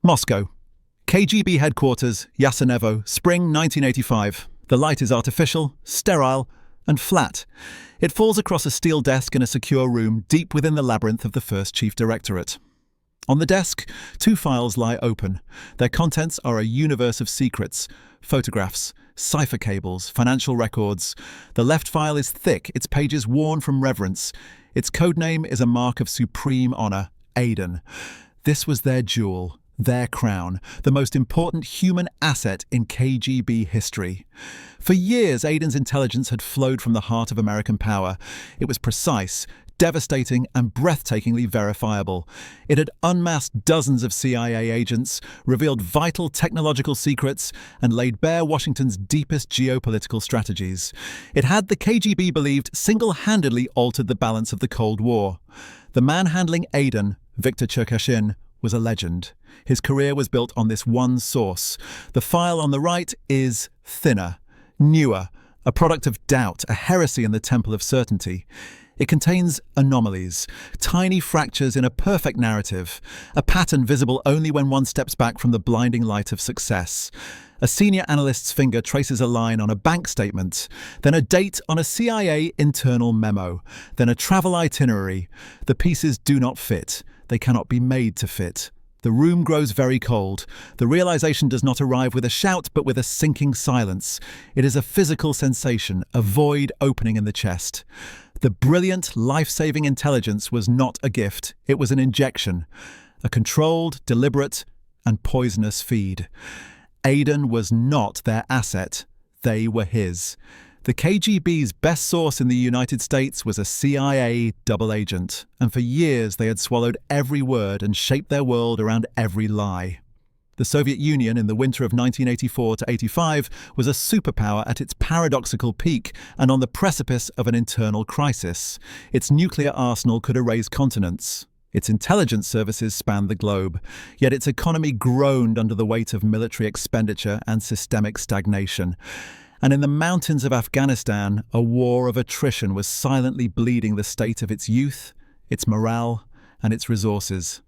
Moscow. KGB headquarters, Yasenevo, spring 1985. The light is artificial, sterile, and flat. It falls across a steel desk in a secure room deep within the labyrinth of the first chief directorate. On the desk, two files lie open. Their contents are a universe of secrets, photographs, cipher cables, financial records. The left file is thick, its pages worn from reverence. Its codename is a mark of supreme honor, Aiden. This was their jewel, their crown, the most important human asset in KGB history. For years, Aiden's intelligence had flowed from the heart of American power. It was precise, devastating, and breathtakingly verifiable. It had unmasked dozens of CIA agents, revealed vital technological secrets, and laid bare Washington's deepest geopolitical strategies. It had, the KGB believed, single-handedly altered the balance of the Cold War. The man handling Aiden, Viktor Cherkashin, was a legend. His career was built on this one source. The file on the right is thinner, newer, a product of doubt, a heresy in the temple of certainty. It contains anomalies, tiny fractures in a perfect narrative, a pattern visible only when one steps back from the blinding light of success. A senior analyst's finger traces a line on a bank statement, then a date on a CIA internal memo, then a travel itinerary. The pieces do not fit. They cannot be made to fit. The room grows very cold. The realization does not arrive with a shout, but with a sinking silence. It is a physical sensation, a void opening in the chest. The brilliant, life-saving intelligence was not a gift. It was an injection, a controlled, deliberate, and poisonous feed. Aiden was not their asset. They were his. The KGB's best source in the United States was a CIA double agent, and for years they had swallowed every word and shaped their world around every lie. The Soviet Union in the winter of 1984 to 85 was a superpower at its paradoxical peak and on the precipice of an internal crisis. Its nuclear arsenal could erase continents. Its intelligence services spanned the globe, yet its economy groaned under the weight of military expenditure and systemic stagnation. And in the mountains of Afghanistan, a war of attrition was silently bleeding the state of its youth, its morale, and its resources.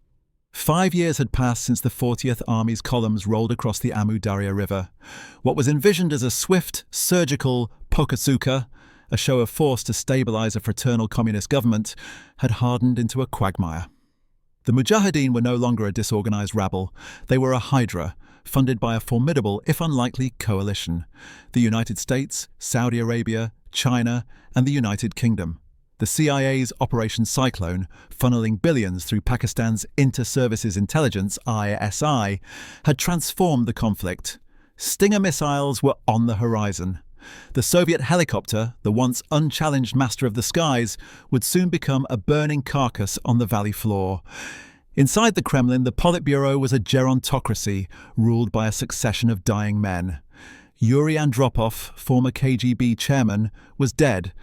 5 years had passed since the 40th Army's columns rolled across the Amu Darya River. What was envisioned as a swift, surgical pokasuka, a show of force to stabilize a fraternal communist government, had hardened into a quagmire. The Mujahideen were no longer a disorganized rabble. They were a hydra, funded by a formidable, if unlikely, coalition: the United States, Saudi Arabia, China, and the United Kingdom. The CIA's Operation Cyclone, funneling billions through Pakistan's Inter-Services Intelligence (ISI), had transformed the conflict. Stinger missiles were on the horizon. The Soviet helicopter, the once unchallenged master of the skies, would soon become a burning carcass on the valley floor. Inside the Kremlin, the Politburo was a gerontocracy ruled by a succession of dying men. Yuri Andropov, former KGB chairman, was dead.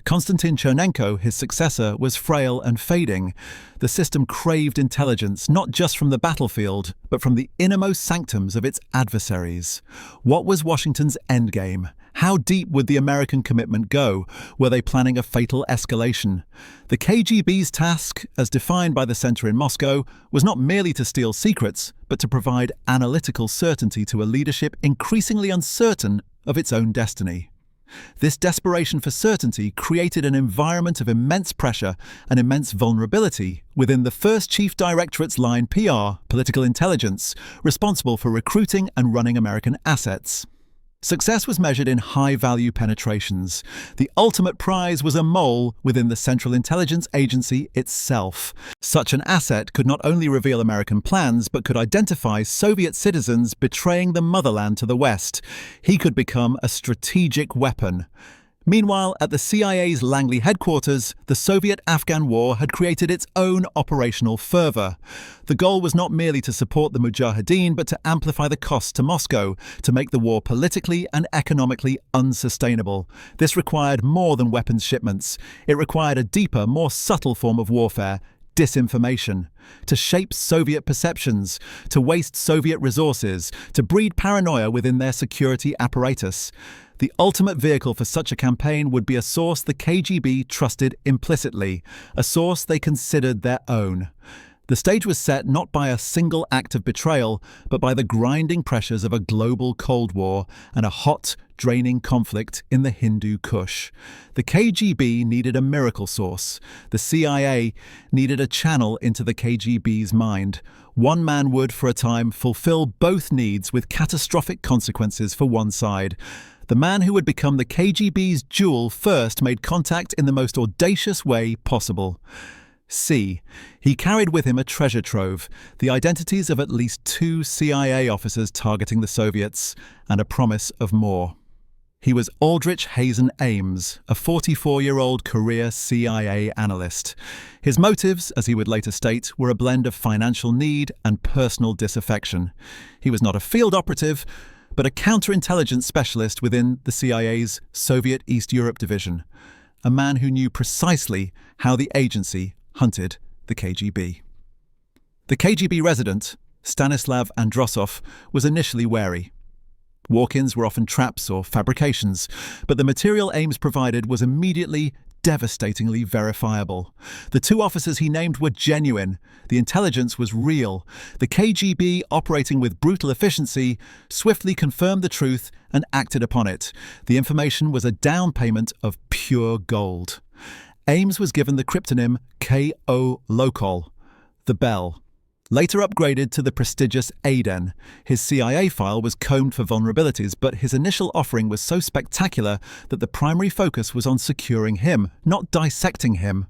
Konstantin Chernenko, his successor, was frail and fading. The system craved intelligence, not just from the battlefield, but from the innermost sanctums of its adversaries. What was Washington's endgame? How deep would the American commitment go? Were they planning a fatal escalation? The KGB's task, as defined by the center in Moscow, was not merely to steal secrets, but to provide analytical certainty to a leadership increasingly uncertain of its own destiny. This desperation for certainty created an environment of immense pressure and immense vulnerability within the first Chief Directorate's line PR, political intelligence, responsible for recruiting and running American assets. Success was measured in high-value penetrations. The ultimate prize was a mole within the Central Intelligence Agency itself. Such an asset could not only reveal American plans, but could identify Soviet citizens betraying the motherland to the West. He could become a strategic weapon. Meanwhile, at the CIA's Langley headquarters, the Soviet-Afghan War had created its own operational fervor. The goal was not merely to support the Mujahideen, but to amplify the costs to Moscow, to make the war politically and economically unsustainable. This required more than weapons shipments. It required a deeper, more subtle form of warfare: disinformation, to shape Soviet perceptions, to waste Soviet resources, to breed paranoia within their security apparatus. The ultimate vehicle for such a campaign would be a source the KGB trusted implicitly, a source they considered their own. The stage was set not by a single act of betrayal, but by the grinding pressures of a global Cold War and a hot, draining conflict in the Hindu Kush. The KGB needed a miracle source. The CIA needed a channel into the KGB's mind. One man would, for a time, fulfill both needs with catastrophic consequences for one side. The man who would become the KGB's jewel first made contact in the most audacious way possible. C. He carried with him a treasure trove, the identities of at least 2 CIA officers targeting the Soviets, and a promise of more. He was Aldrich Hazen Ames, a 44-year-old career CIA analyst. His motives, as he would later state, were a blend of financial need and personal disaffection. He was not a field operative, but a counterintelligence specialist within the CIA's Soviet East Europe division, a man who knew precisely how the agency hunted the KGB. The KGB resident, Stanislav Androsov, was initially wary. Walk-ins were often traps or fabrications, but the material Ames provided was immediately, devastatingly verifiable. The 2 officers he named were genuine. The intelligence was real. The KGB, operating with brutal efficiency, swiftly confirmed the truth and acted upon it. The information was a down payment of pure gold. Ames was given the cryptonym K.O. Lokol, the Bell. Later upgraded to the prestigious Aden, his CIA file was combed for vulnerabilities, but his initial offering was so spectacular that the primary focus was on securing him, not dissecting him.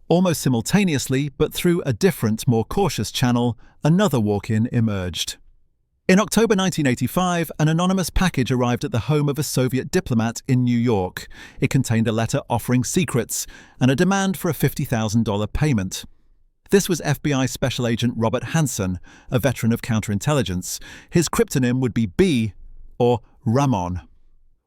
Almost simultaneously, but through a different, more cautious channel, another walk-in emerged. In October 1985, an anonymous package arrived at the home of a Soviet diplomat in New York. It contained a letter offering secrets and a demand for a $50,000 payment. This was FBI Special Agent Robert Hansen, a veteran of counterintelligence. His cryptonym would be B, or Ramon.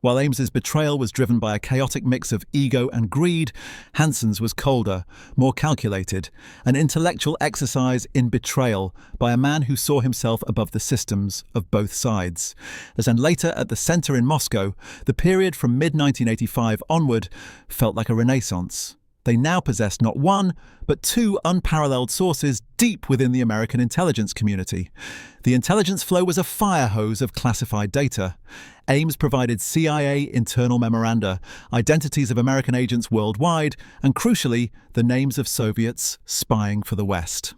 While Ames's betrayal was driven by a chaotic mix of ego and greed, Hansen's was colder, more calculated, an intellectual exercise in betrayal by a man who saw himself above the systems of both sides. As and later at the center in Moscow, the period from mid-1985 onward felt like a renaissance. They now possessed not 1, but 2 unparalleled sources deep within the American intelligence community. The intelligence flow was a fire hose of classified data. Ames provided CIA internal memoranda, identities of American agents worldwide, and crucially, the names of Soviets spying for the West.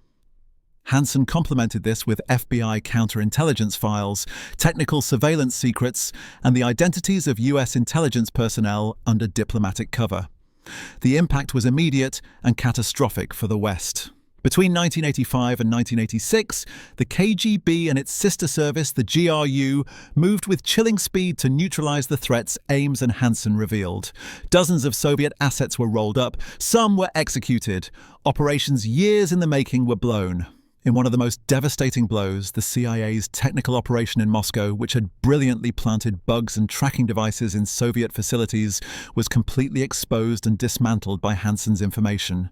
Hansen complemented this with FBI counterintelligence files, technical surveillance secrets, and the identities of US intelligence personnel under diplomatic cover. The impact was immediate and catastrophic for the West. Between 1985 and 1986, the KGB and its sister service, the GRU, moved with chilling speed to neutralize the threats Ames and Hansen revealed. Dozens of Soviet assets were rolled up, some were executed. Operations years in the making were blown. In one of the most devastating blows, the CIA's technical operation in Moscow, which had brilliantly planted bugs and tracking devices in Soviet facilities, was completely exposed and dismantled by Hansen's information.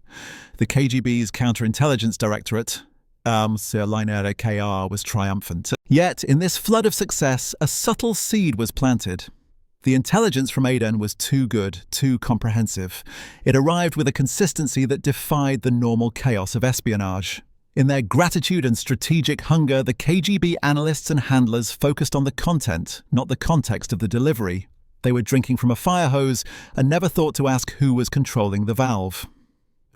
The KGB's counterintelligence directorate, Sirlinere KR, was triumphant. Yet, in this flood of success, a subtle seed was planted. The intelligence from Aden was too good, too comprehensive. It arrived with a consistency that defied the normal chaos of espionage. In their gratitude and strategic hunger, the KGB analysts and handlers focused on the content, not the context of the delivery. They were drinking from a fire hose and never thought to ask who was controlling the valve.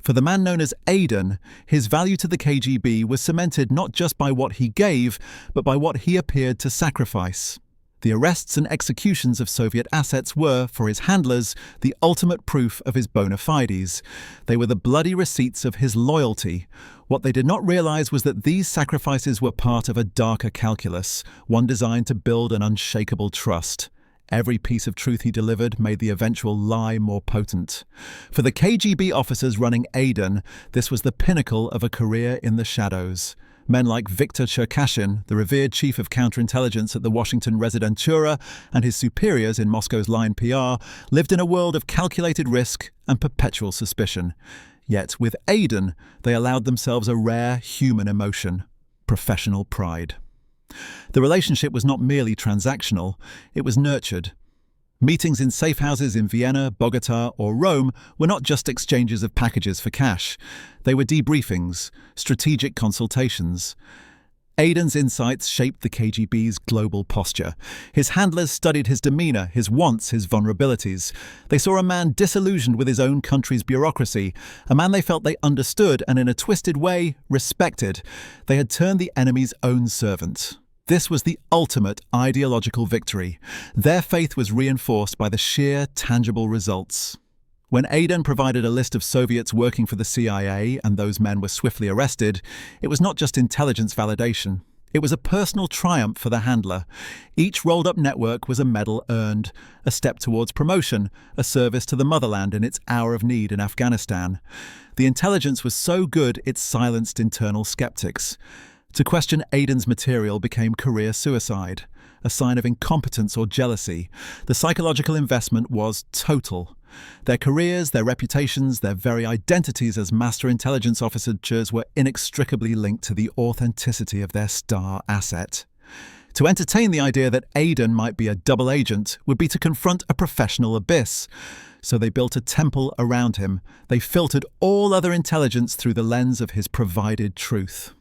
For the man known as Aden, his value to the KGB was cemented not just by what he gave, but by what he appeared to sacrifice. The arrests and executions of Soviet assets were, for his handlers, the ultimate proof of his bona fides. They were the bloody receipts of his loyalty. What they did not realize was that these sacrifices were part of a darker calculus, one designed to build an unshakable trust. Every piece of truth he delivered made the eventual lie more potent. For the KGB officers running Aden, this was the pinnacle of a career in the shadows. Men like Viktor Cherkashin, the revered chief of counterintelligence at the Washington Residentura, and his superiors in Moscow's Line PR, lived in a world of calculated risk and perpetual suspicion. Yet with Aden, they allowed themselves a rare human emotion: professional pride. The relationship was not merely transactional, it was nurtured. Meetings in safe houses in Vienna, Bogota, or Rome were not just exchanges of packages for cash. They were debriefings, strategic consultations. Aiden's insights shaped the KGB's global posture. His handlers studied his demeanor, his wants, his vulnerabilities. They saw a man disillusioned with his own country's bureaucracy, a man they felt they understood and, in a twisted way, respected. They had turned the enemy's own servant. This was the ultimate ideological victory. Their faith was reinforced by the sheer, tangible results. When Aiden provided a list of Soviets working for the CIA and those men were swiftly arrested, it was not just intelligence validation. It was a personal triumph for the handler. Each rolled-up network was a medal earned, a step towards promotion, a service to the motherland in its hour of need in Afghanistan. The intelligence was so good it silenced internal skeptics. To question Aiden's material became career suicide, a sign of incompetence or jealousy. The psychological investment was total. Their careers, their reputations, their very identities as master intelligence officers were inextricably linked to the authenticity of their star asset. To entertain the idea that Aiden might be a double agent would be to confront a professional abyss. So they built a temple around him. They filtered all other intelligence through the lens of his provided truth.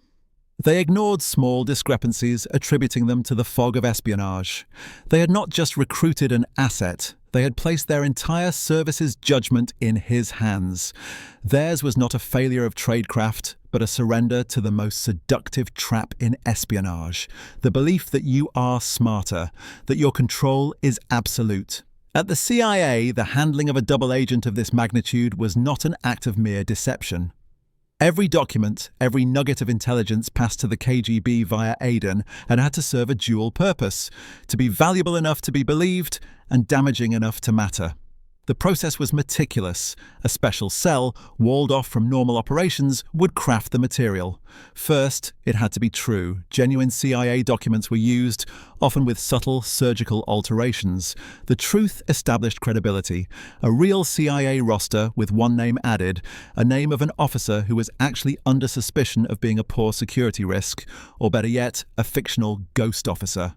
They ignored small discrepancies, attributing them to the fog of espionage. They had not just recruited an asset, they had placed their entire service's judgment in his hands. Theirs was not a failure of tradecraft, but a surrender to the most seductive trap in espionage, the belief that you are smarter, that your control is absolute. At the CIA, the handling of a double agent of this magnitude was not an act of mere deception. Every document, every nugget of intelligence passed to the KGB via Aiden and had to serve a dual purpose: to be valuable enough to be believed and damaging enough to matter. The process was meticulous. A special cell, walled off from normal operations, would craft the material. First, it had to be true. Genuine CIA documents were used, often with subtle surgical alterations. The truth established credibility. A real CIA roster with one name added, a name of an officer who was actually under suspicion of being a poor security risk, or better yet, a fictional ghost officer.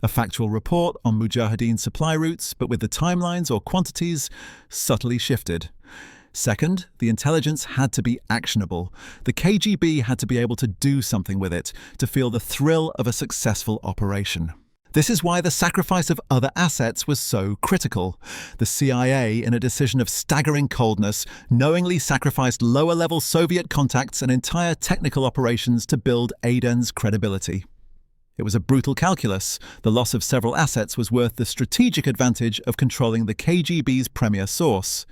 A factual report on Mujahideen supply routes, but with the timelines or quantities subtly shifted. Second, the intelligence had to be actionable. The KGB had to be able to do something with it, to feel the thrill of a successful operation. This is why the sacrifice of other assets was so critical. The CIA, in a decision of staggering coldness, knowingly sacrificed lower-level Soviet contacts and entire technical operations to build Aiden's credibility. It was a brutal calculus. The loss of several assets was worth the strategic advantage of controlling the KGB's premier source.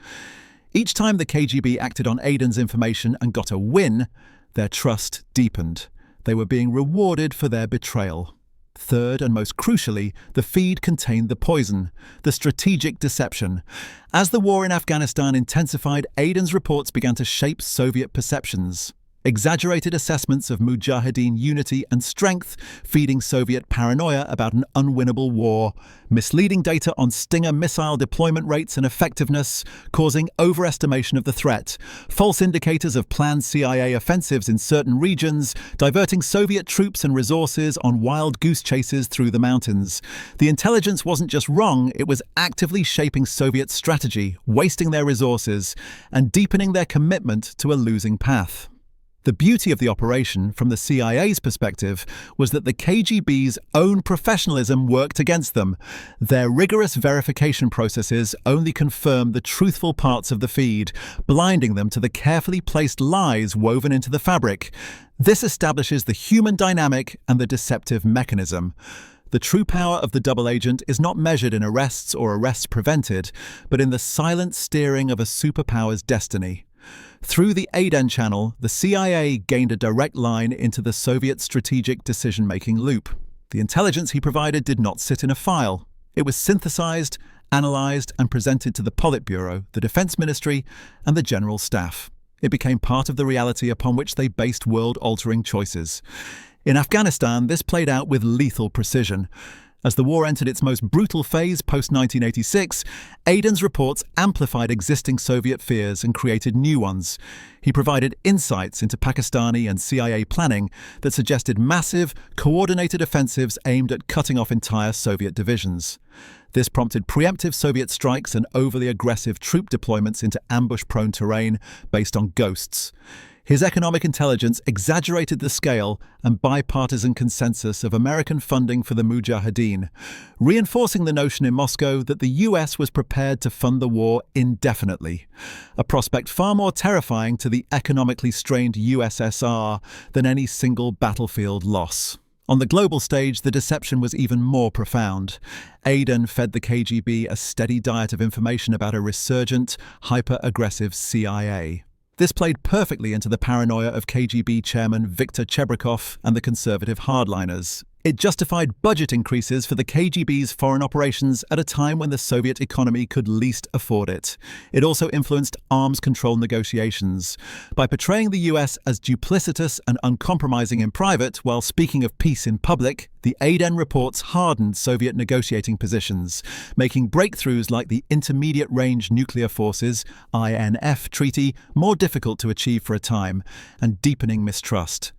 Each time the KGB acted on Aiden's information and got a win, their trust deepened. They were being rewarded for their betrayal. Third, and most crucially, the feed contained the poison, the strategic deception. As the war in Afghanistan intensified, Aiden's reports began to shape Soviet perceptions. Exaggerated assessments of Mujahideen unity and strength, feeding Soviet paranoia about an unwinnable war, misleading data on Stinger missile deployment rates and effectiveness, causing overestimation of the threat, false indicators of planned CIA offensives in certain regions, diverting Soviet troops and resources on wild goose chases through the mountains. The intelligence wasn't just wrong, it was actively shaping Soviet strategy, wasting their resources, and deepening their commitment to a losing path. The beauty of the operation, from the CIA's perspective, was that the KGB's own professionalism worked against them. Their rigorous verification processes only confirmed the truthful parts of the feed, blinding them to the carefully placed lies woven into the fabric. This establishes the human dynamic and the deceptive mechanism. The true power of the double agent is not measured in arrests or arrests prevented, but in the silent steering of a superpower's destiny. Through the Aiden channel, the CIA gained a direct line into the Soviet strategic decision-making loop. The intelligence he provided did not sit in a file. It was synthesized, analyzed, and presented to the Politburo, the Defense Ministry, and the General Staff. It became part of the reality upon which they based world-altering choices. In Afghanistan, this played out with lethal precision. As the war entered its most brutal phase post-1986, Aden's reports amplified existing Soviet fears and created new ones. He provided insights into Pakistani and CIA planning that suggested massive, coordinated offensives aimed at cutting off entire Soviet divisions. This prompted preemptive Soviet strikes and overly aggressive troop deployments into ambush-prone terrain based on ghosts. His economic intelligence exaggerated the scale and bipartisan consensus of American funding for the Mujahideen, reinforcing the notion in Moscow that the US was prepared to fund the war indefinitely, a prospect far more terrifying to the economically strained USSR than any single battlefield loss. On the global stage, the deception was even more profound. Aden fed the KGB a steady diet of information about a resurgent, hyper-aggressive CIA. This played perfectly into the paranoia of KGB chairman Viktor Chebrikov and the conservative hardliners. It justified budget increases for the KGB's foreign operations at a time when the Soviet economy could least afford it. It also influenced arms control negotiations. By portraying the US as duplicitous and uncompromising in private while speaking of peace in public, the Aden reports hardened Soviet negotiating positions, making breakthroughs like the Intermediate Range Nuclear Forces (INF) treaty more difficult to achieve for a time, and deepening mistrust.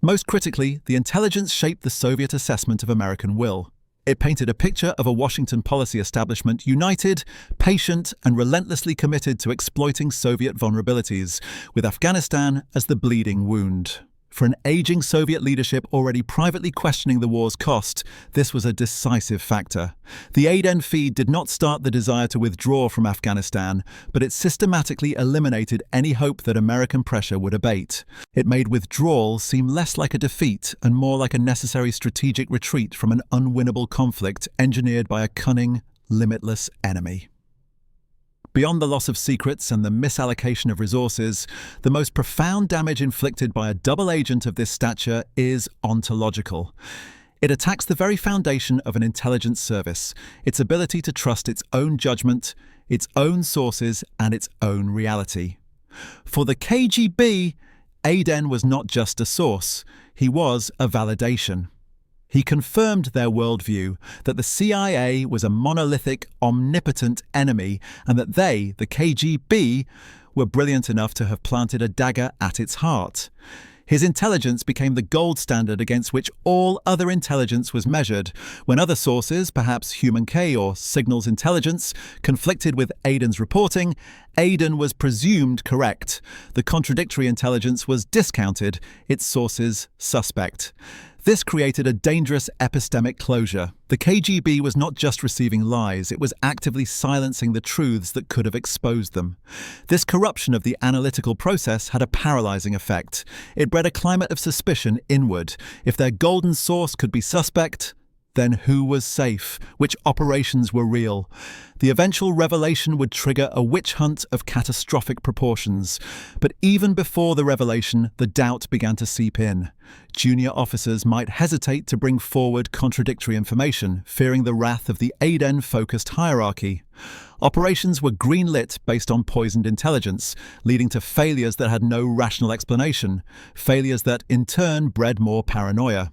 Most critically, the intelligence shaped the Soviet assessment of American will. It painted a picture of a Washington policy establishment united, patient, and relentlessly committed to exploiting Soviet vulnerabilities, with Afghanistan as the bleeding wound. For an aging Soviet leadership already privately questioning the war's cost, this was a decisive factor. The Aden feed did not start the desire to withdraw from Afghanistan, but it systematically eliminated any hope that American pressure would abate. It made withdrawal seem less like a defeat and more like a necessary strategic retreat from an unwinnable conflict engineered by a cunning, limitless enemy. Beyond the loss of secrets and the misallocation of resources, the most profound damage inflicted by a double agent of this stature is ontological. It attacks the very foundation of an intelligence service, its ability to trust its own judgment, its own sources, and its own reality. For the KGB, Aden was not just a source, he was a validation. He confirmed their worldview that the CIA was a monolithic, omnipotent enemy and that they, the KGB, were brilliant enough to have planted a dagger at its heart. His intelligence became the gold standard against which all other intelligence was measured. When other sources, perhaps Human K or Signals Intelligence, conflicted with Aden's reporting, Aden was presumed correct. The contradictory intelligence was discounted, its sources suspect. This created a dangerous epistemic closure. The KGB was not just receiving lies, it was actively silencing the truths that could have exposed them. This corruption of the analytical process had a paralyzing effect. It bred a climate of suspicion inward. If their golden source could be suspect, then who was safe? Which operations were real? The eventual revelation would trigger a witch hunt of catastrophic proportions. But even before the revelation, the doubt began to seep in. Junior officers might hesitate to bring forward contradictory information, fearing the wrath of the Aden-focused hierarchy. Operations were greenlit based on poisoned intelligence, leading to failures that had no rational explanation, failures that in turn bred more paranoia.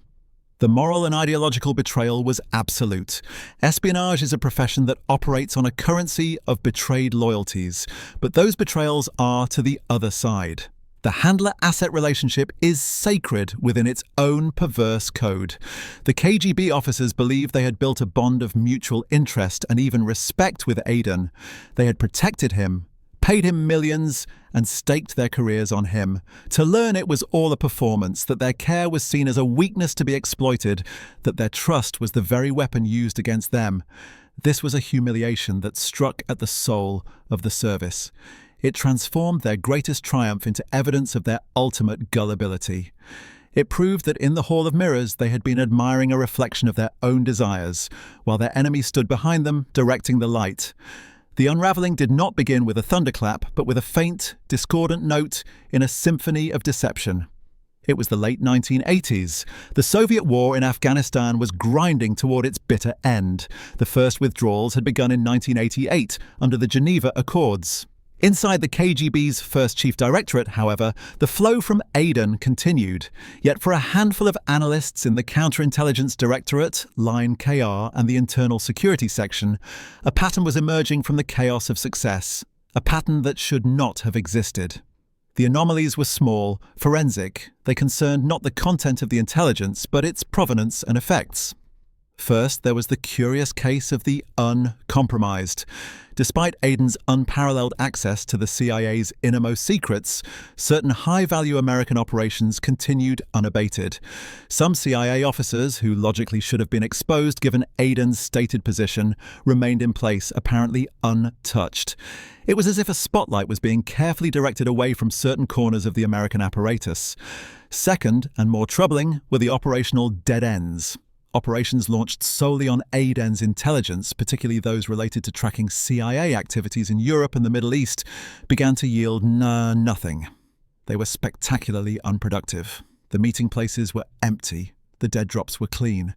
The moral and ideological betrayal was absolute. Espionage is a profession that operates on a currency of betrayed loyalties, but those betrayals are to the other side. The handler-asset relationship is sacred within its own perverse code. The KGB officers believed they had built a bond of mutual interest and even respect with Aden. They had protected him, paid him millions, and staked their careers on him. To learn it was all a performance, that their care was seen as a weakness to be exploited, that their trust was the very weapon used against them. This was a humiliation that struck at the soul of the service. It transformed their greatest triumph into evidence of their ultimate gullibility. It proved that in the Hall of Mirrors they had been admiring a reflection of their own desires, while their enemy stood behind them, directing the light. The unraveling did not begin with a thunderclap, but with a faint, discordant note in a symphony of deception. It was the late 1980s. The Soviet war in Afghanistan was grinding toward its bitter end. The first withdrawals had begun in 1988 under the Geneva Accords. Inside the KGB's first chief directorate, however, the flow from Aden continued. Yet for a handful of analysts in the Counterintelligence Directorate, Line KR, and the Internal Security section, a pattern was emerging from the chaos of success, a pattern that should not have existed. The anomalies were small, forensic. They concerned not the content of the intelligence, but its provenance and effects. First, there was the curious case of the uncompromised. Despite Aden's unparalleled access to the CIA's innermost secrets, certain high-value American operations continued unabated. Some CIA officers, who logically should have been exposed given Aden's stated position, remained in place, apparently untouched. It was as if a spotlight was being carefully directed away from certain corners of the American apparatus. Second, and more troubling, were the operational dead ends. Operations launched solely on Aden's intelligence, particularly those related to tracking CIA activities in Europe and the Middle East, began to yield nothing. They were spectacularly unproductive. The meeting places were empty. The dead drops were clean.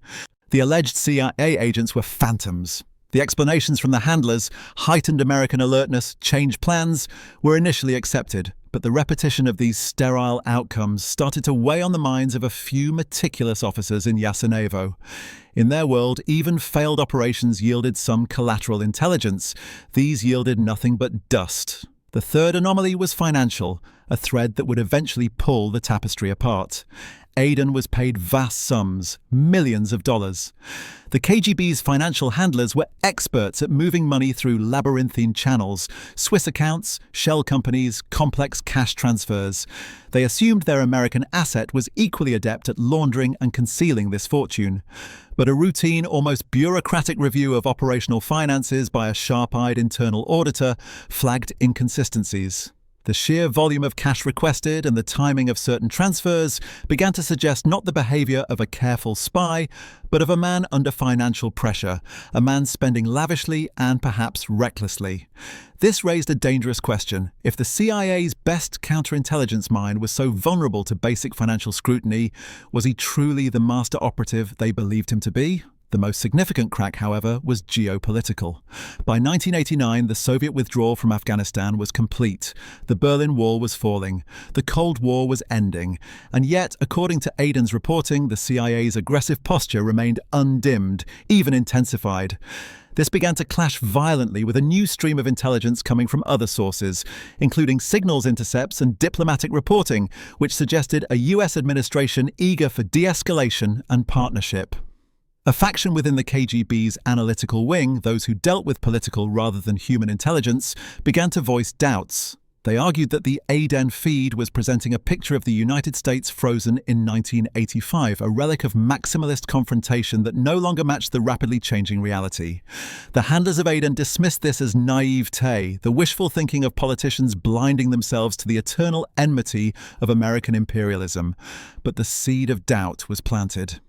The alleged CIA agents were phantoms. The explanations from the handlers, heightened American alertness, changed plans, were initially accepted, but the repetition of these sterile outcomes started to weigh on the minds of a few meticulous officers in Yasenevo. In their world, even failed operations yielded some collateral intelligence. These yielded nothing but dust. The third anomaly was financial, a thread that would eventually pull the tapestry apart. Aden was paid vast sums, millions of dollars. The KGB's financial handlers were experts at moving money through labyrinthine channels, Swiss accounts, shell companies, complex cash transfers. They assumed their American asset was equally adept at laundering and concealing this fortune. But a routine, almost bureaucratic review of operational finances by a sharp-eyed internal auditor flagged inconsistencies. The sheer volume of cash requested and the timing of certain transfers began to suggest not the behavior of a careful spy, but of a man under financial pressure, a man spending lavishly and perhaps recklessly. This raised a dangerous question. If the CIA's best counterintelligence mind was so vulnerable to basic financial scrutiny, was he truly the master operative they believed him to be? The most significant crack, however, was geopolitical. By 1989, the Soviet withdrawal from Afghanistan was complete. The Berlin Wall was falling. The Cold War was ending. And yet, according to Aden's reporting, the CIA's aggressive posture remained undimmed, even intensified. This began to clash violently with a new stream of intelligence coming from other sources, including signals intercepts and diplomatic reporting, which suggested a US administration eager for de-escalation and partnership. A faction within the KGB's analytical wing, those who dealt with political rather than human intelligence, began to voice doubts. They argued that the Aden feed was presenting a picture of the United States frozen in 1985, a relic of maximalist confrontation that no longer matched the rapidly changing reality. The handlers of Aden dismissed this as naivete, the wishful thinking of politicians blinding themselves to the eternal enmity of American imperialism. But the seed of doubt was planted.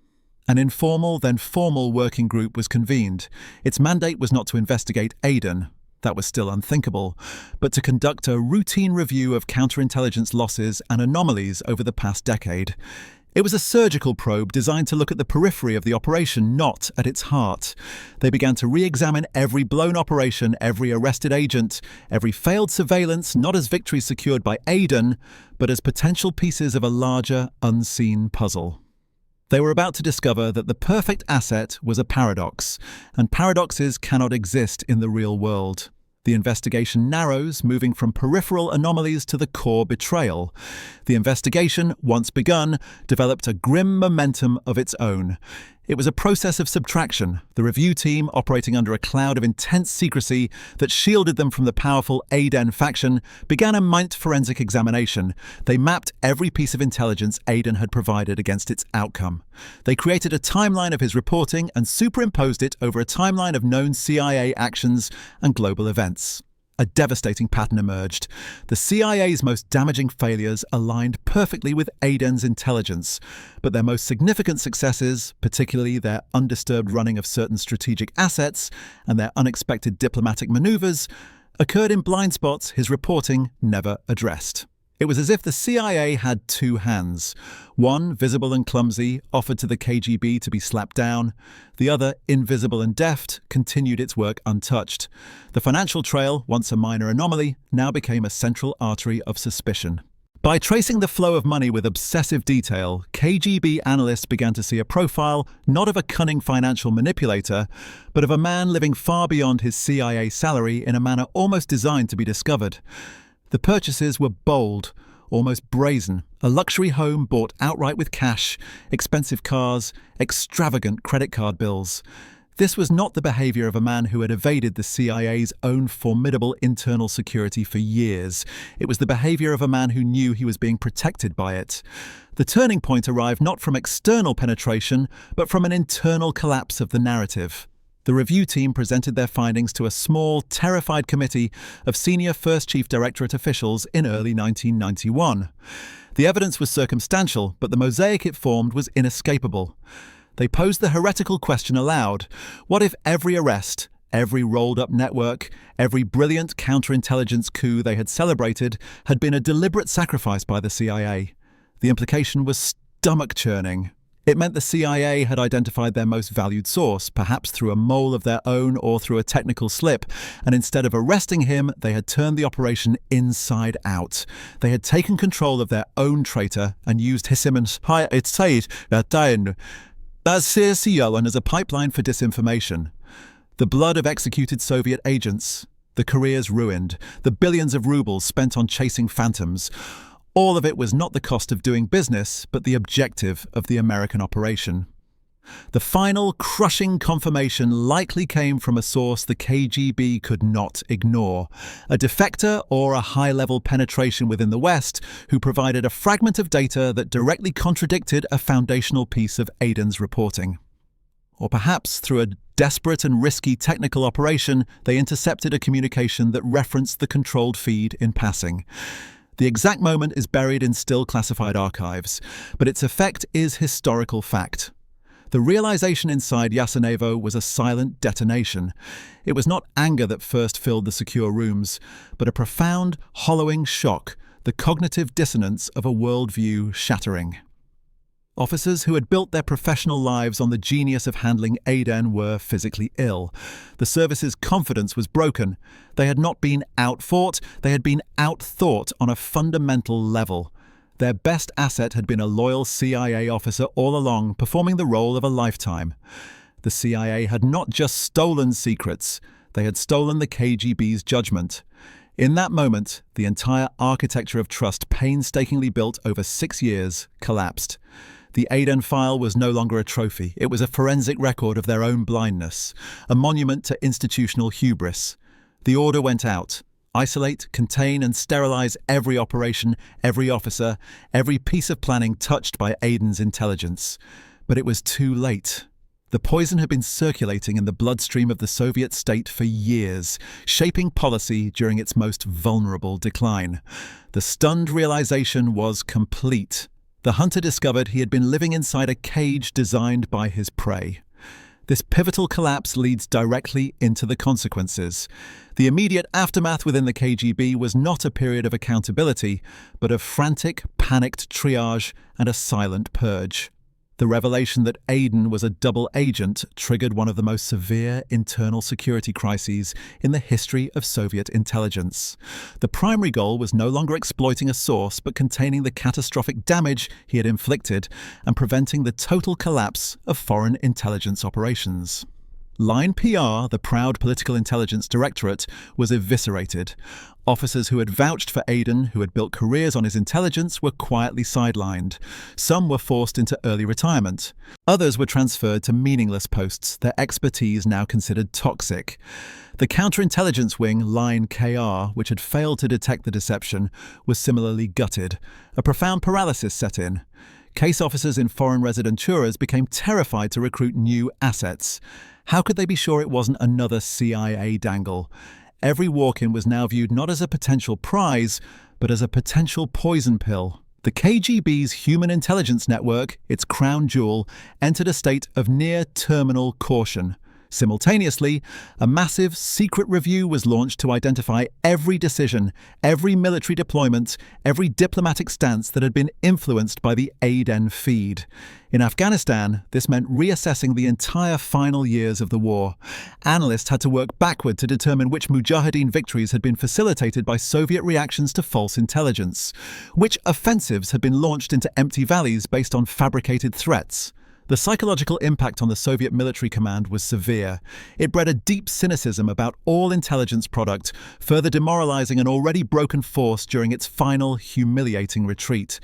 An informal, then formal working group was convened. Its mandate was not to investigate Aden. That was still unthinkable, but to conduct a routine review of counterintelligence losses and anomalies over the past decade. It was a surgical probe designed to look at the periphery of the operation, not at its heart. They began to re-examine every blown operation, every arrested agent, every failed surveillance, not as victories secured by Aden, but as potential pieces of a larger, unseen puzzle. They were about to discover that the perfect asset was a paradox, and paradoxes cannot exist in the real world. The investigation narrows, moving from peripheral anomalies to the core betrayal. The investigation, once begun, developed a grim momentum of its own. It was a process of subtraction, the review team operating under a cloud of intense secrecy that shielded them from the powerful Aden faction, began a minute forensic examination. They mapped every piece of intelligence Aden had provided against its outcome. They created a timeline of his reporting and superimposed it over a timeline of known CIA actions and global events. A devastating pattern emerged. The CIA's most damaging failures aligned perfectly with Aden's intelligence, but their most significant successes, particularly their undisturbed running of certain strategic assets and their unexpected diplomatic maneuvers, occurred in blind spots his reporting never addressed. It was as if the CIA had two hands. One, visible and clumsy, offered to the KGB to be slapped down. The other, invisible and deft, continued its work untouched. The financial trail, once a minor anomaly, now became a central artery of suspicion. By tracing the flow of money with obsessive detail, KGB analysts began to see a profile not of a cunning financial manipulator, but of a man living far beyond his CIA salary in a manner almost designed to be discovered. The purchases were bold, almost brazen. A luxury home bought outright with cash, expensive cars, extravagant credit card bills. This was not the behavior of a man who had evaded the CIA's own formidable internal security for years. It was the behavior of a man who knew he was being protected by it. The turning point arrived not from external penetration, but from an internal collapse of the narrative. The review team presented their findings to a small, terrified committee of senior First Chief Directorate officials in early 1991. The evidence was circumstantial, but the mosaic it formed was inescapable. They posed the heretical question aloud: what if every arrest, every rolled-up network, every brilliant counterintelligence coup they had celebrated had been a deliberate sacrifice by the CIA? The implication was stomach-churning. It meant the CIA had identified their most valued source, perhaps through a mole of their own or through a technical slip, and instead of arresting him, they had turned the operation inside out. They had taken control of their own traitor and used him as a pipeline for disinformation. The blood of executed Soviet agents, the careers ruined, the billions of rubles spent on chasing phantoms. All of it was not the cost of doing business, but the objective of the American operation. The final, crushing confirmation likely came from a source the KGB could not ignore, a defector or a high-level penetration within the West who provided a fragment of data that directly contradicted a foundational piece of Aiden's reporting. Or perhaps through a desperate and risky technical operation, they intercepted a communication that referenced the controlled feed in passing. The exact moment is buried in still classified archives, but its effect is historical fact. The realization inside Yasenevo was a silent detonation. It was not anger that first filled the secure rooms, but a profound, hollowing shock, the cognitive dissonance of a worldview shattering. Officers who had built their professional lives on the genius of handling Aiden were physically ill. The service's confidence was broken. They had not been outfought, they had been outthought on a fundamental level. Their best asset had been a loyal CIA officer all along, performing the role of a lifetime. The CIA had not just stolen secrets, they had stolen the KGB's judgment. In that moment, the entire architecture of trust painstakingly built over 6 years collapsed. The Aiden file was no longer a trophy. It was a forensic record of their own blindness, a monument to institutional hubris. The order went out: isolate, contain, and sterilize every operation, every officer, every piece of planning touched by Aiden's intelligence. But it was too late. The poison had been circulating in the bloodstream of the Soviet state for years, shaping policy during its most vulnerable decline. The stunned realization was complete. The hunter discovered he had been living inside a cage designed by his prey. This pivotal collapse leads directly into the consequences. The immediate aftermath within the KGB was not a period of accountability, but of frantic, panicked triage and a silent purge. The revelation that Aiden was a double agent triggered one of the most severe internal security crises in the history of Soviet intelligence. The primary goal was no longer exploiting a source, but containing the catastrophic damage he had inflicted and preventing the total collapse of foreign intelligence operations. Line PR, the proud political intelligence directorate, was eviscerated. Officers who had vouched for Aiden, who had built careers on his intelligence, were quietly sidelined. Some were forced into early retirement. Others were transferred to meaningless posts, their expertise now considered toxic. The counterintelligence wing, Line KR, which had failed to detect the deception, was similarly gutted. A profound paralysis set in. Case officers in foreign residenturas became terrified to recruit new assets. How could they be sure it wasn't another CIA dangle? Every walk-in was now viewed not as a potential prize, but as a potential poison pill. The KGB's human intelligence network, its crown jewel, entered a state of near-terminal caution. Simultaneously, a massive secret review was launched to identify every decision, every military deployment, every diplomatic stance that had been influenced by the Aden feed. In Afghanistan, this meant reassessing the entire final years of the war. Analysts had to work backward to determine which Mujahideen victories had been facilitated by Soviet reactions to false intelligence, which offensives had been launched into empty valleys based on fabricated threats. The psychological impact on the Soviet military command was severe. It bred a deep cynicism about all intelligence product, further demoralizing an already broken force during its final, humiliating retreat.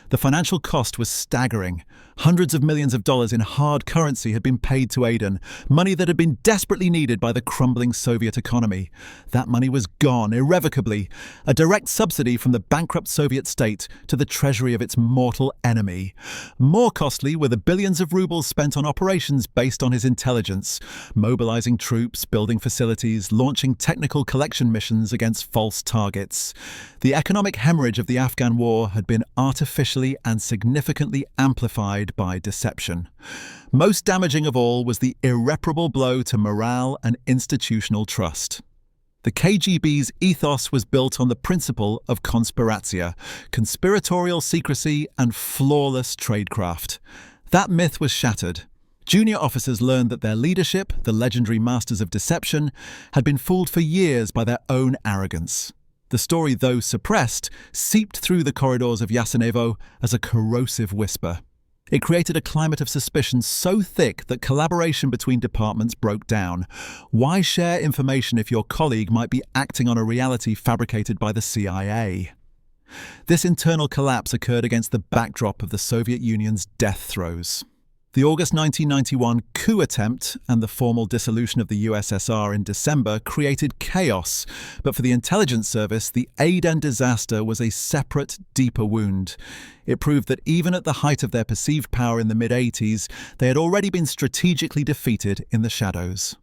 The financial cost was staggering. Hundreds of millions of dollars in hard currency had been paid to Aden, money that had been desperately needed by the crumbling Soviet economy. That money was gone irrevocably, a direct subsidy from the bankrupt Soviet state to the treasury of its mortal enemy. More costly were the billions of rubles spent on operations based on his intelligence, mobilizing troops, building facilities, launching technical collection missions against false targets. The economic hemorrhage of the Afghan war had been artificially and significantly amplified by deception. Most damaging of all was the irreparable blow to morale and institutional trust. The KGB's ethos was built on the principle of conspiratia, conspiratorial secrecy and flawless tradecraft. That myth was shattered. Junior officers learned that their leadership, the legendary masters of deception, had been fooled for years by their own arrogance. The story, though suppressed, seeped through the corridors of Yasenevo as a corrosive whisper. It created a climate of suspicion so thick that collaboration between departments broke down. Why share information if your colleague might be acting on a reality fabricated by the CIA? This internal collapse occurred against the backdrop of the Soviet Union's death throes. The August 1991 coup attempt and the formal dissolution of the USSR in December created chaos, but for the intelligence service, the Aden disaster was a separate, deeper wound. It proved that even at the height of their perceived power in the mid-80s, they had already been strategically defeated in the shadows.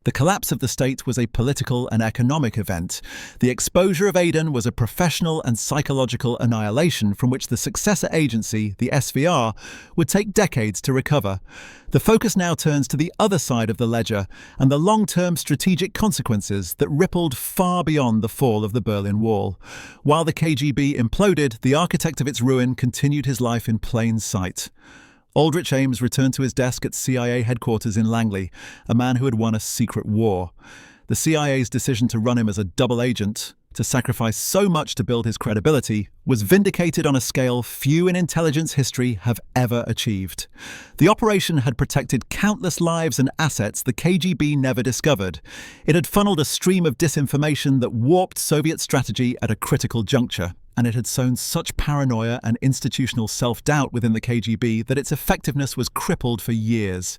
The collapse of the state was a political and economic event. The exposure of Aden was a professional and psychological annihilation from which the successor agency, the SVR, would take decades to recover. The focus now turns to the other side of the ledger and the long-term strategic consequences that rippled far beyond the fall of the Berlin Wall. While the KGB imploded, the architect of its ruin continued his life in plain sight. Aldrich Ames returned to his desk at CIA headquarters in Langley, a man who had won a secret war. The CIA's decision to run him as a double agent, to sacrifice so much to build his credibility, was vindicated on a scale few in intelligence history have ever achieved. The operation had protected countless lives and assets the KGB never discovered. It had funneled a stream of disinformation that warped Soviet strategy at a critical juncture. And it had sown such paranoia and institutional self-doubt within the KGB that its effectiveness was crippled for years.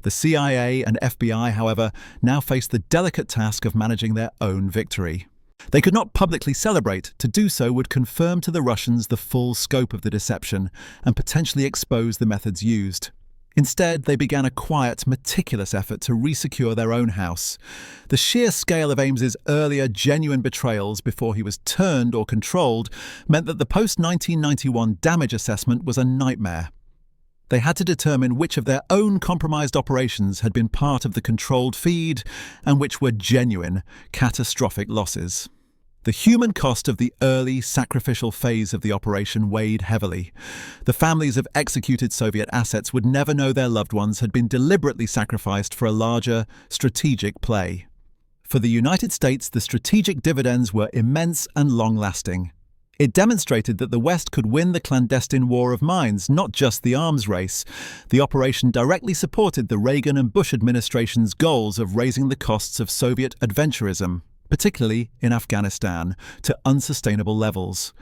The CIA and FBI, however, now faced the delicate task of managing their own victory. They could not publicly celebrate. To do so would confirm to the Russians the full scope of the deception and potentially expose the methods used. Instead, they began a quiet, meticulous effort to resecure their own house. The sheer scale of Ames's earlier genuine betrayals before he was turned or controlled meant that the post-1991 damage assessment was a nightmare. They had to determine which of their own compromised operations had been part of the controlled feed and which were genuine, catastrophic losses. The human cost of the early, sacrificial phase of the operation weighed heavily. The families of executed Soviet assets would never know their loved ones had been deliberately sacrificed for a larger, strategic play. For the United States, the strategic dividends were immense and long-lasting. It demonstrated that the West could win the clandestine war of minds, not just the arms race. The operation directly supported the Reagan and Bush administrations' goals of raising the costs of Soviet adventurism, particularly in Afghanistan, to unsustainable levels.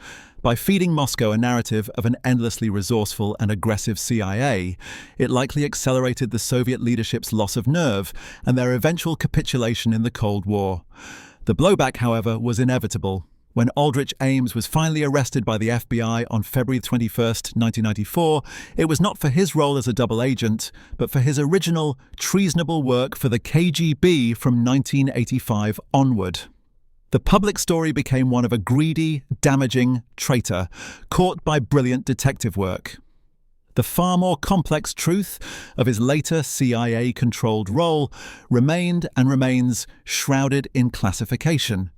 By feeding Moscow a narrative of an endlessly resourceful and aggressive CIA, it likely accelerated the Soviet leadership's loss of nerve and their eventual capitulation in the Cold War. The blowback, however, was inevitable. When Aldrich Ames was finally arrested by the FBI on February 21, 1994, it was not for his role as a double agent, but for his original, treasonable work for the KGB from 1985 onward. The public story became one of a greedy, damaging traitor, caught by brilliant detective work. The far more complex truth of his later CIA-controlled role remained and remains shrouded in classification.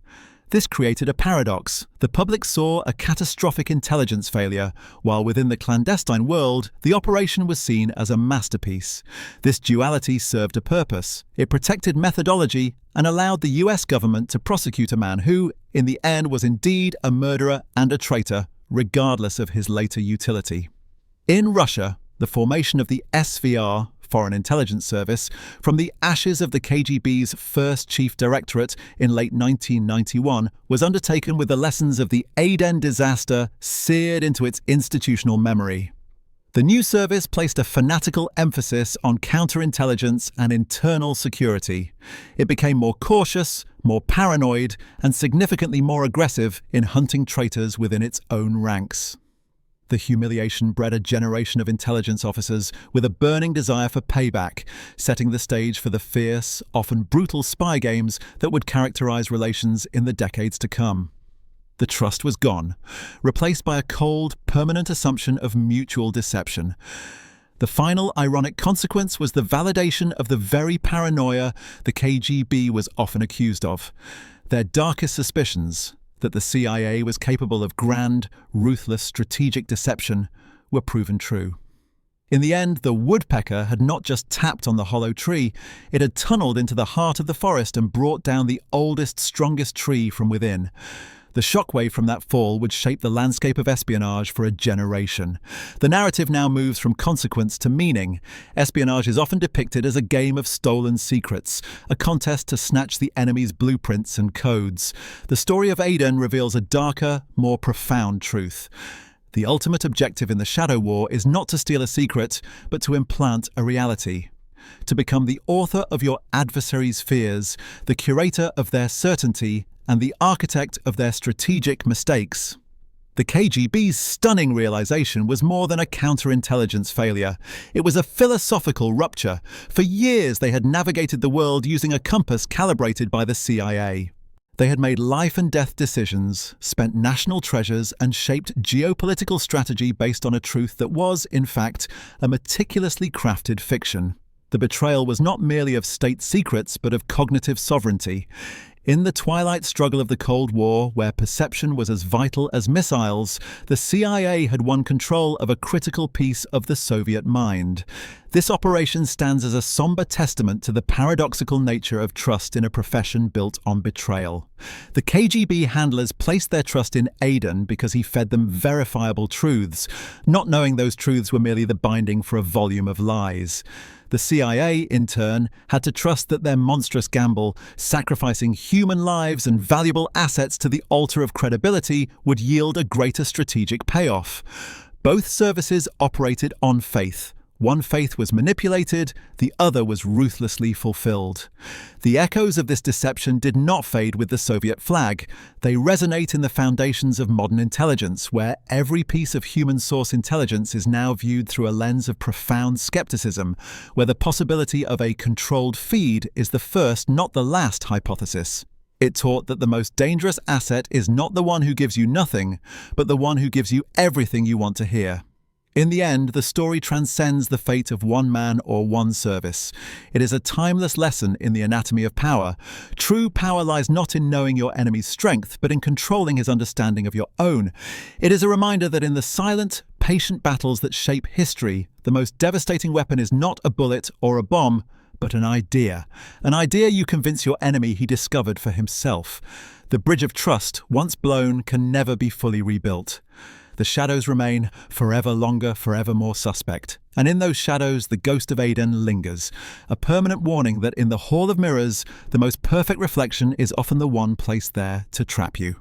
This created a paradox. The public saw a catastrophic intelligence failure, while within the clandestine world, the operation was seen as a masterpiece. This duality served a purpose. It protected methodology and allowed the US government to prosecute a man who, in the end, was indeed a murderer and a traitor, regardless of his later utility. In Russia, the formation of the SVR, Foreign Intelligence Service, from the ashes of the KGB's first chief directorate in late 1991 was undertaken with the lessons of the Aden disaster seared into its institutional memory. The new service placed a fanatical emphasis on counterintelligence and internal security. It became more cautious, more paranoid, and significantly more aggressive in hunting traitors within its own ranks. The humiliation bred a generation of intelligence officers with a burning desire for payback, setting the stage for the fierce, often brutal spy games that would characterize relations in the decades to come. The trust was gone, replaced by a cold, permanent assumption of mutual deception. The final ironic consequence was the validation of the very paranoia the KGB was often accused of. Their darkest suspicions, that the CIA was capable of grand, ruthless strategic deception, were proven true. In the end, the woodpecker had not just tapped on the hollow tree, it had tunneled into the heart of the forest and brought down the oldest, strongest tree from within. The shockwave from that fall would shape the landscape of espionage for a generation. The narrative now moves from consequence to meaning. Espionage is often depicted as a game of stolen secrets, a contest to snatch the enemy's blueprints and codes. The story of Aden reveals a darker, more profound truth. The ultimate objective in the Shadow War is not to steal a secret, but to implant a reality. To become the author of your adversary's fears, the curator of their certainty, and the architect of their strategic mistakes. The KGB's stunning realization was more than a counterintelligence failure. It was a philosophical rupture. For years, they had navigated the world using a compass calibrated by the CIA. They had made life and death decisions, spent national treasures, and shaped geopolitical strategy based on a truth that was, in fact, a meticulously crafted fiction. The betrayal was not merely of state secrets, but of cognitive sovereignty. In the twilight struggle of the Cold War, where perception was as vital as missiles, the CIA had won control of a critical piece of the Soviet mind. This operation stands as a somber testament to the paradoxical nature of trust in a profession built on betrayal. The KGB handlers placed their trust in Aden because he fed them verifiable truths, not knowing those truths were merely the binding for a volume of lies. The CIA, in turn, had to trust that their monstrous gamble, sacrificing human lives and valuable assets to the altar of credibility, would yield a greater strategic payoff. Both services operated on faith. One faith was manipulated, the other was ruthlessly fulfilled. The echoes of this deception did not fade with the Soviet flag. They resonate in the foundations of modern intelligence, where every piece of human source intelligence is now viewed through a lens of profound skepticism, where the possibility of a controlled feed is the first, not the last hypothesis. It taught that the most dangerous asset is not the one who gives you nothing, but the one who gives you everything you want to hear. In the end, the story transcends the fate of one man or one service. It is a timeless lesson in the anatomy of power. True power lies not in knowing your enemy's strength, but in controlling his understanding of your own. It is a reminder that in the silent, patient battles that shape history, the most devastating weapon is not a bullet or a bomb, but an idea. An idea you convince your enemy he discovered for himself. The bridge of trust, once blown, can never be fully rebuilt. The shadows remain, forever longer, forever more suspect. And in those shadows, the ghost of Aden lingers, a permanent warning that in the Hall of Mirrors, the most perfect reflection is often the one placed there to trap you.